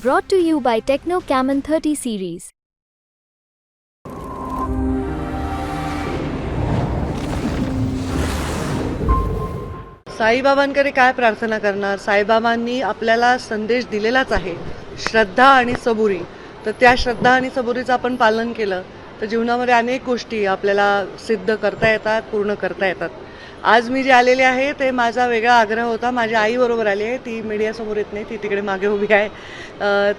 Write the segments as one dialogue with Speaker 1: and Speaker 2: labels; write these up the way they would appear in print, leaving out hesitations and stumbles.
Speaker 1: Brought to you by Techno Camon 30 series.
Speaker 2: साईबाबांकडे काय प्रार्थना करणार. साईबाबांनी आपल्याला संदेश दिलेलाच आहे, श्रद्धा आणि सबुरी. तर त्या श्रद्धा आणि सबुरीचं आपण पालन केलं तर जीवनामध्ये अनेक गोष्टी आपल्याला सिद्ध करता येतात, पूर्ण करता येतात. आज मी जे आलेले आहे ते माझा वेगळा आग्रह होता. माझ्या आईबरोबर आली आहे, ती मीडियासमोर येत नाही, ती तिकडे मागे उभी आहे.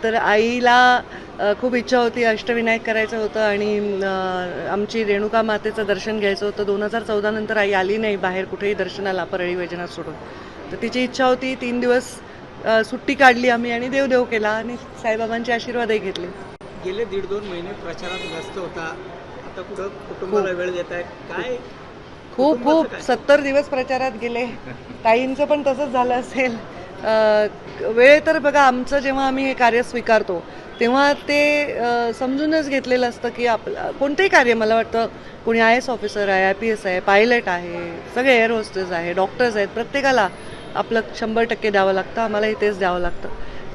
Speaker 2: तर आईला खूप इच्छा होती, अष्टविनायक करायचं होतं आणि आमची रेणुका मातेचं दर्शन घ्यायचं होतं. 2014 नंतर आई आली नाही बाहेर कुठेही दर्शनाला, परळी वैजनाथ सोडून. तर तिची इच्छा होती. 3 दिवस सुट्टी काढली आम्ही आणि देवदेव केला आणि साईबाबांचे आशीर्वादही घेतले.
Speaker 3: गेले 1.5-2 महिने प्रचारात व्यस्त होता, आता कुठं कुटुंबाला वेळ देत आहे काय?
Speaker 2: खूप 70 दिवस प्रचारात गेले. ताईंचं पण तसंच झालं असेल. वेळ तर बघा, आमचं जेव्हा आम्ही हे कार्य स्वीकारतो तेव्हा ते समजूनच घेतलेलं असतं की आपलं कोणतंही कार्य, मला वाटतं कोणी IAS ऑफिसर आहे, IPS आहे, पायलट आहे, सगळे एअर होस्टेस आहे, डॉक्टर्स आहेत, प्रत्येकाला आपलं 100% द्यावं लागतं. आम्हालाही तेच द्यावं लागतं.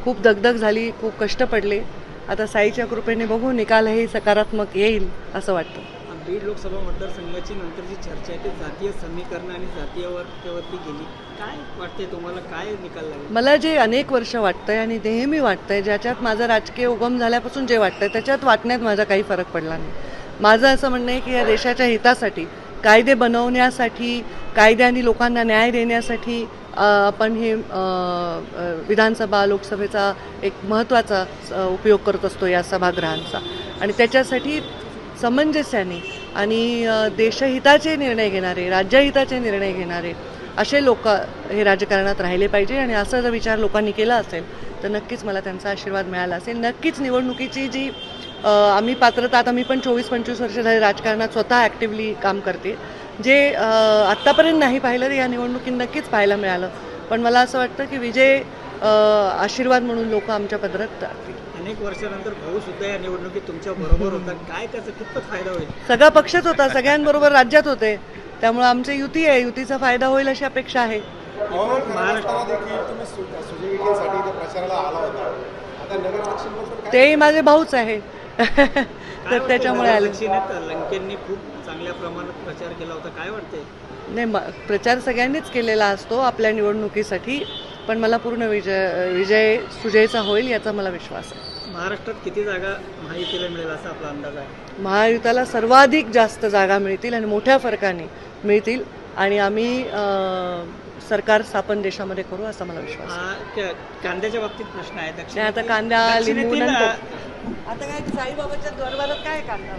Speaker 2: खूप दगदग झाली, खूप कष्ट पडले. आता साईच्या कृपेने बघू, निकालही सकारात्मक येईल असं वाटतं.
Speaker 3: बीड लोकसभा मतदारसंघाची नंतरची चर्चा आहे ती जातीय समीकरण आणि जातीयवरती गेली. काय वाटतंय तुम्हाला, काय निकाल लागेल?
Speaker 2: मला जे अनेक वर्ष वाटतंय आणि नेहमी वाटतंय, ज्याच्यात माझा राजकीय उगम झाल्यापासून जे वाटतंय त्याच्यात वाटण्यात माझा काही फरक पडला नाही. माझं असं म्हणणं आहे की या देशाच्या हितासाठी, कायदे बनवण्यासाठी, कायद्याने लोकांना न्याय देण्यासाठी आपण हे विधानसभा लोकसभेचा एक महत्त्वाचा उपयोग करत असतो या सभागृहांचा. आणि त्याच्यासाठी समंजस्याने आणि देशहिताचे निर्णय घेणारे, राज्यहिताचे निर्णय घेणारे असे लोक हे राजकारणात राहिले पाहिजे. आणि असा जर विचार लोकांनी केला असेल तर नक्कीच मला त्यांचा आशीर्वाद मिळाला असेल. नक्कीच निवडणुकीची जी आम्ही पात्रता, आता मी पण 24-25 वर्ष झाली राजकारणात स्वतः ॲक्टिव्हली काम करते, जे आत्तापर्यंत नाही पाहिलं ते या निवडणुकीत नक्कीच पाहायला मिळालं. पण मला असं वाटतं की विजय आशीर्वाद म्हणून लोक आमच्या पदरात टाकतील.
Speaker 3: अनेक वर्षानंतर भाऊ सुद्धा या निवडणुकीत तुमच्या बरोबर होता, काय त्याचा कितपत फायदा होईल?
Speaker 2: सगळा पक्षच होता, सगळ्यांबरोबर राज्यात होते, त्यामुळे आमची युती आहे, युतीचा फायदा होईल अशी अपेक्षा आहे. तेही माझे भाऊच आहे तर त्याच्यामुळे आले.
Speaker 3: लंकेंनी खूप चांगल्या प्रमाणात प्रचार केला होता, काय वाटतंय?
Speaker 2: नाही, प्रचार सगळ्यांनीच केलेला असतो आपल्या निवडणुकीसाठी, पण मला पूर्ण विजय सुजयचा होईल याचा मला विश्वास आहे.
Speaker 3: महाराष्ट्रात किती जागा महायुतीला मिळेल असा आपला अंदाज आहे?
Speaker 2: महायुतीला सर्वाधिक जास्त जागा मिळतील आणि मोठ्या फरकाने मिळतील आणि आम्ही सरकार स्थापन देशामध्ये करू असा मला विश्वास आहे.
Speaker 3: कांद्याच्या बाबतीत प्रश्न आहे.
Speaker 2: नाही, आता कांदा लिंबू नंतर, आता काय साईबाबाच्या दरबारात काय कांदा.